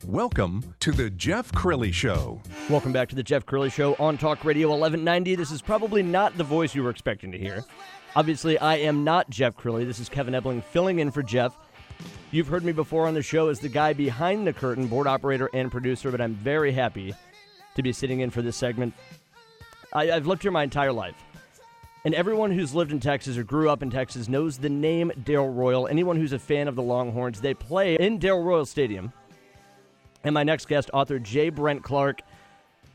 Welcome to the Jeff Crilley Show. Welcome back to the Jeff Crilley Show on Talk Radio 1190. This is probably not the voice you were expecting to hear. Obviously, I am not Jeff Crilley. This is Kevin Ebling filling in for Jeff. You've heard me before on the show as the guy behind the curtain, board operator and producer, but I'm very happy to be sitting in for this segment. I've lived here my entire life. And everyone who's lived in Texas or grew up in Texas knows the name Darrell Royal. Anyone who's a fan of the Longhorns, they play in Darrell Royal Stadium. And my next guest, author J. Brent Clark,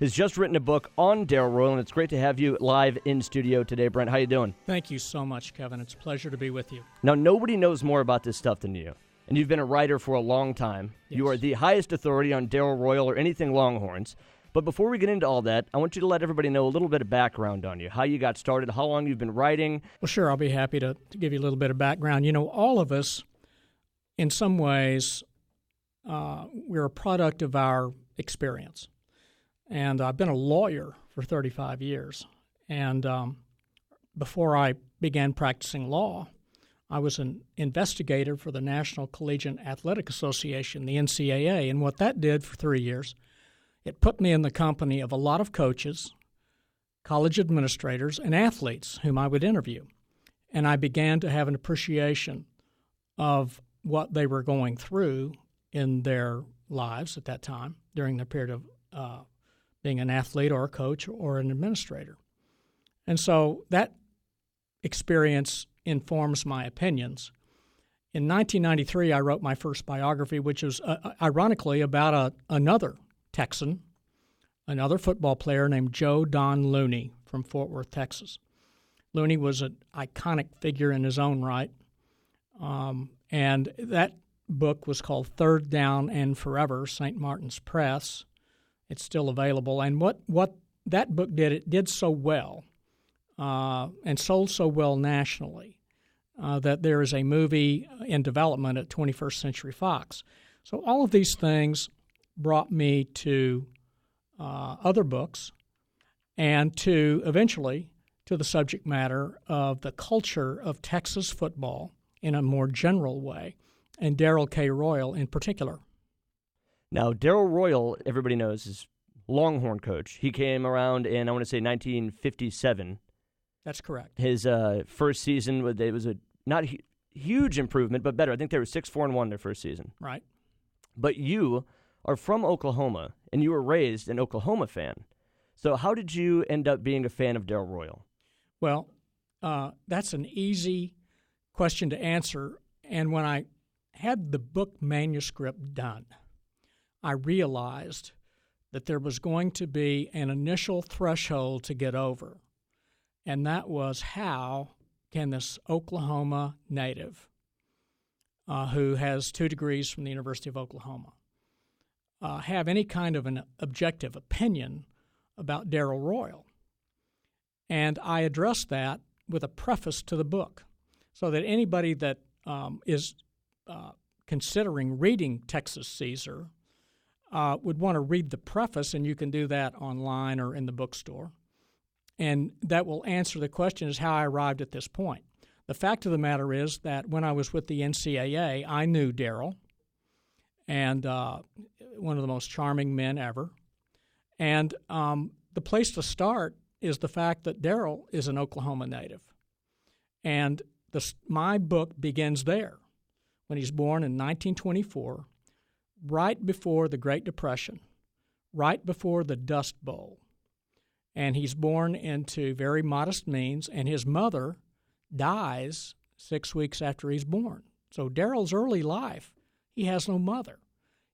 has just written a book on Darrell Royal, and it's great to have you live in studio today. Brent, how you doing? Thank you so much, Kevin. It's a pleasure to be with you. Now, nobody knows more about this stuff than you, and you've been a writer for a long time. Yes. You are the highest authority on Darrell Royal or anything Longhorns. But before we get into all that, I want you to let everybody know a little bit of background on you, how you got started, how long you've been writing. Well, sure, I'll be happy to give you a little bit of background. You know, all of us, in some ways, we're a product of our experience. And I've been a lawyer for 35 years. And before I began practicing law, I was an investigator for the National Collegiate Athletic Association, the NCAA. And what that did for 3 years, it put me in the company of a lot of coaches, college administrators, and athletes whom I would interview. And I began to have an appreciation of what they were going through in their lives at that time during the period of being an athlete or a coach or an administrator. And so that experience informs my opinions. In 1993, I wrote my first biography, which was ironically about another Texan, another football player named Joe Don Looney from Fort Worth, Texas. Looney was an iconic figure in his own right, and that book was called Third Down and Forever, St. Martin's Press. It's still available. And what that book did, it did so well and sold so well nationally that there is a movie in development at 21st Century Fox. So all of these things brought me to other books and to eventually to the subject matter of the culture of Texas football in a more general way, and Darrell K. Royal in particular. Now, Darrell Royal, everybody knows, is Longhorn coach. He came around in, I want to say, 1957. That's correct. His first season, it was a not huge improvement, but better. I think they were 6-4-1 their first season. Right. But you are from Oklahoma, and you were raised an Oklahoma fan. So how did you end up being a fan of Darrell Royal? Well, that's an easy question to answer. And when I had the book manuscript done, I realized that there was going to be an initial threshold to get over, and that was how can this Oklahoma native who has 2 degrees from the University of Oklahoma have any kind of an objective opinion about Darrell Royal. And I addressed that with a preface to the book so that anybody that is considering reading Texas Caesar would want to read the preface, and you can do that online or in the bookstore. And that will answer the question is how I arrived at this point. The fact of the matter is that when I was with the NCAA, I knew Darrell, and one of the most charming men ever. And the place to start is the fact that Darrell is an Oklahoma native. And my book begins there, when he's born in 1924, right before the Great Depression, right before the Dust Bowl. And he's born into very modest means, and his mother dies 6 weeks after he's born. So Darrell's early life, he has no mother.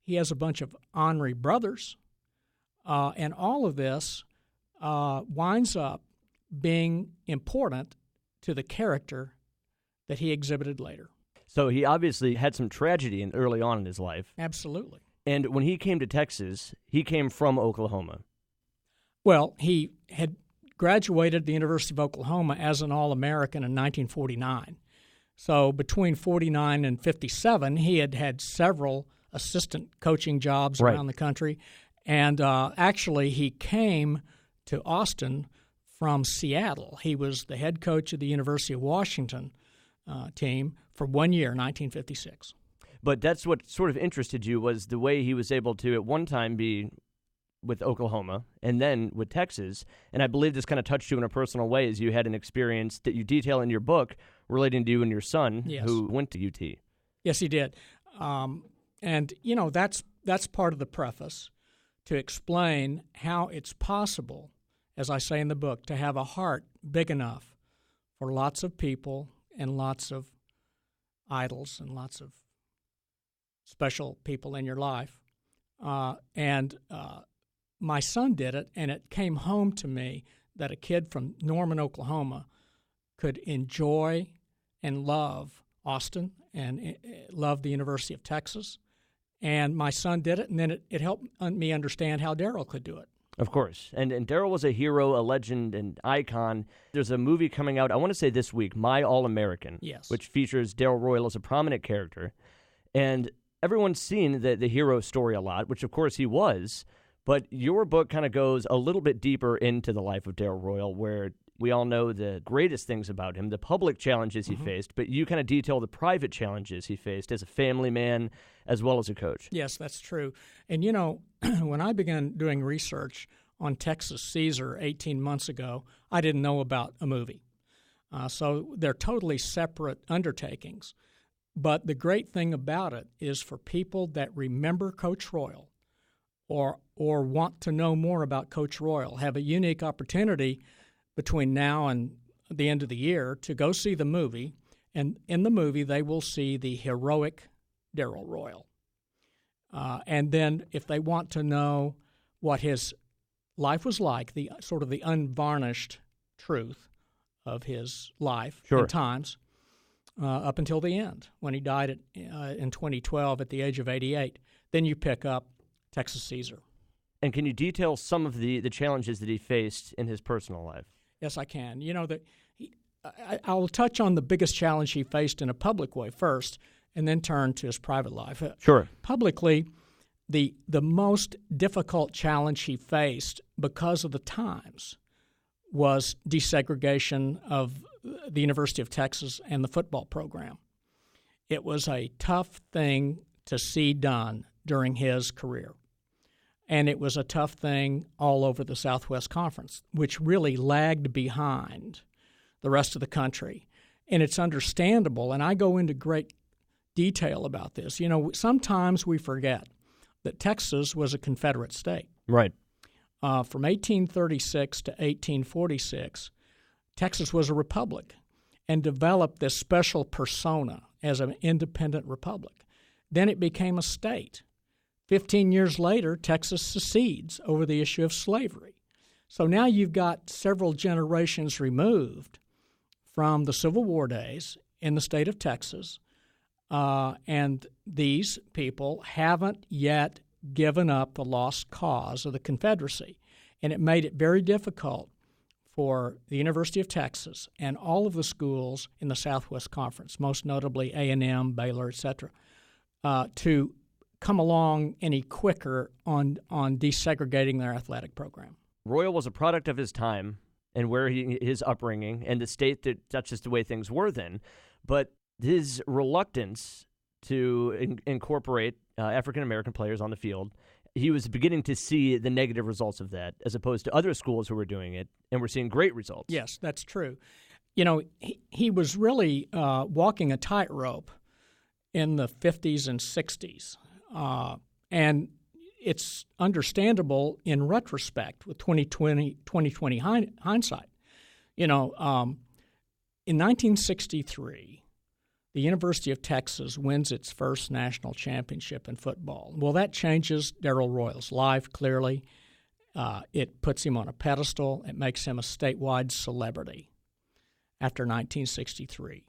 He has a bunch of ornery brothers, and all of this winds up being important to the character that he exhibited later. So he obviously had some tragedy early on in his life. Absolutely. And when he came to Texas, he came from Oklahoma. Well, he had graduated at the University of Oklahoma as an All-American in 1949. So between 49 and 57, he had had several assistant coaching jobs around the country. And actually, he came to Austin from Seattle. He was the head coach of the University of Washington team for 1 year, 1956. But that's what sort of interested you, was the way he was able to at one time be with Oklahoma and then with Texas. And I believe this kind of touched you in a personal way, as you had an experience that you detail in your book relating to you and your son, Yes. who went to UT. Yes, he did. And, that's part of the preface, to explain how it's possible, as I say in the book, to have a heart big enough for lots of people and lots of idols and lots of special people in your life. My son did it, and it came home to me that a kid from Norman, Oklahoma could enjoy and love Austin and love the University of Texas. And my son did it, and then it helped me understand how Darryl could do it. Of course. And Darryl was a hero, a legend, an icon. There's a movie coming out, I want to say this week, My All-American, Yes. which features Darryl Royal as a prominent character. And everyone's seen the hero story a lot, which of course he was. But your book kind of goes a little bit deeper into the life of Darryl Royal, where we all know the greatest things about him, the public challenges he faced, but you kind of detail the private challenges he faced as a family man as well as a coach. Yes, that's true. And, when I began doing research on Texas Caesar 18 months ago, I didn't know about a movie. So they're totally separate undertakings. But the great thing about it is, for people that remember Coach Royal or want to know more about Coach Royal, have a unique opportunity between now and the end of the year to go see the movie. And in the movie, they will see the heroic Darryl Royal. And then if they want to know what his life was like, the sort of the unvarnished truth of his life and times, up until the end, when he died in 2012 at the age of 88, then you pick up Texas Caesar. And can you detail some of the challenges that he faced in his personal life? Yes, I can. I will touch on the biggest challenge he faced in a public way first, and then turn to his private life. Sure. Publicly, the most difficult challenge he faced because of the times was desegregation of the University of Texas and the football program. It was a tough thing to see done during his career. And it was a tough thing all over the Southwest Conference, which really lagged behind the rest of the country. And it's understandable, and I go into great detail about this. Sometimes we forget that Texas was a Confederate state. Right. From 1836 to 1846, Texas was a republic and developed this special persona as an independent republic. Then it became a state. 15 years later, Texas secedes over the issue of slavery. So now you've got several generations removed from the Civil War days in the state of Texas, and these people haven't yet given up the lost cause of the Confederacy. And it made it very difficult for the University of Texas and all of the schools in the Southwest Conference, most notably A&M, Baylor, et cetera, to come along any quicker on desegregating their athletic program. Royal was a product of his time and his upbringing and the state that's just the way things were then. But his reluctance to incorporate African-American players on the field, he was beginning to see the negative results of that, as opposed to other schools who were doing it, and we're seeing great results. Yes, that's true. He was really walking a tightrope in the 50s and 60s. And it's understandable in retrospect with 2020 hindsight. In 1963, the University of Texas wins its first national championship in football. Well, that changes Darryl Royal's life, clearly. It puts him on a pedestal. It makes him a statewide celebrity after 1963.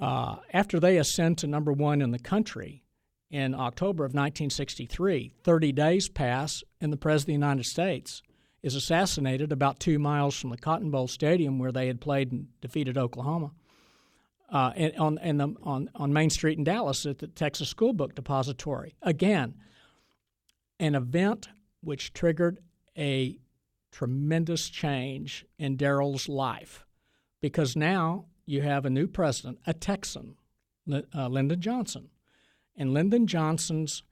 After they ascend to number one in the country, in October of 1963, 30 days pass, and the President of the United States is assassinated about 2 miles from the Cotton Bowl Stadium where they had played and defeated Oklahoma, on Main Street in Dallas at the Texas School Book Depository. Again, an event which triggered a tremendous change in Darryl's life, because now you have a new president, a Texan, Lyndon Johnson. and Lyndon Johnson's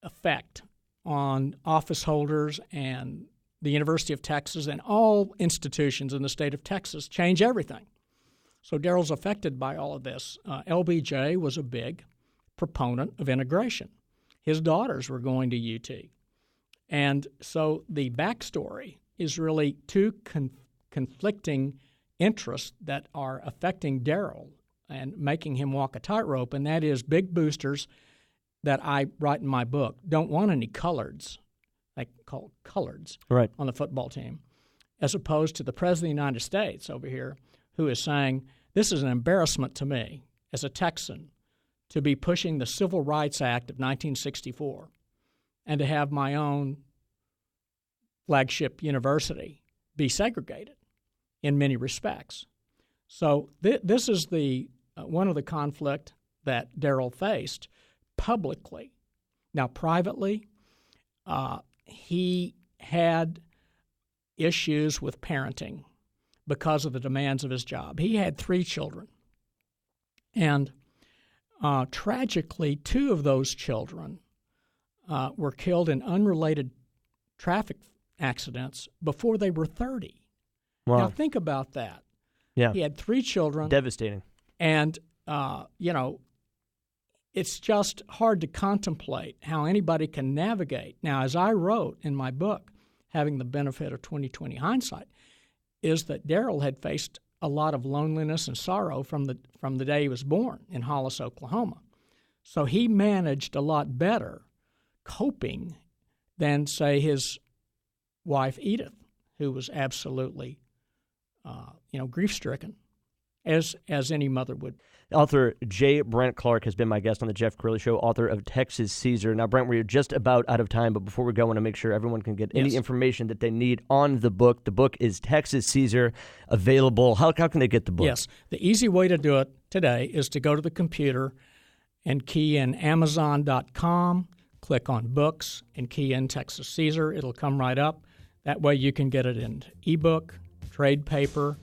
effect on office holders and the University of Texas and all institutions in the state of Texas change everything. So Darrell's affected by all of this. LBJ was a big proponent of integration. His daughters were going to UT. And so the backstory is really two conflicting interests that are affecting Darrell and making him walk a tightrope, and that is big boosters that I write in my book don't want any coloreds, they call coloreds, right, on the football team, as opposed to the President of the United States over here who is saying, this is an embarrassment to me as a Texan to be pushing the Civil Rights Act of 1964 and to have my own flagship university be segregated in many respects. So this is the one of the conflict that Darrell faced publicly. Now, privately, he had issues with parenting because of the demands of his job. He had 3 children, and tragically, 2 of those children were killed in unrelated traffic accidents before they were 30. Wow. Now, think about that. Yeah. He had 3 children. Devastating. And, it's just hard to contemplate how anybody can navigate. Now, as I wrote in my book, having the benefit of 20/20 hindsight, is that Darrell had faced a lot of loneliness and sorrow from the day he was born in Hollis, Oklahoma. So he managed a lot better coping than, say, his wife Edith, who was absolutely, grief-stricken, as any mother would. Author J. Brent Clark has been my guest on the Jeff Crilley Show, author of Texas Caesar. Now, Brent, we're just about out of time, but before we go, I want to make sure everyone can get any information that they need on the book. The book is Texas Caesar, available. How can they get the book? Yes. The easy way to do it today is to go to the computer and key in Amazon.com, click on books, and key in Texas Caesar. It'll come right up. That way you can get it in ebook, trade paper,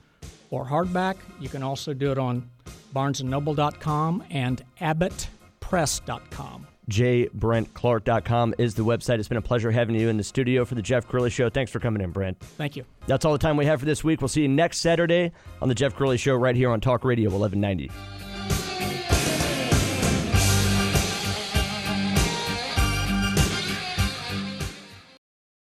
or hardback. You can also do it on BarnesandNoble.com and AbbottPress.com. JBrentClark.com is the website. It's been a pleasure having you in the studio for the Jeff Crilley Show. Thanks for coming in, Brent. Thank you. That's all the time we have for this week. We'll see you next Saturday on the Jeff Crilley Show right here on Talk Radio 1190.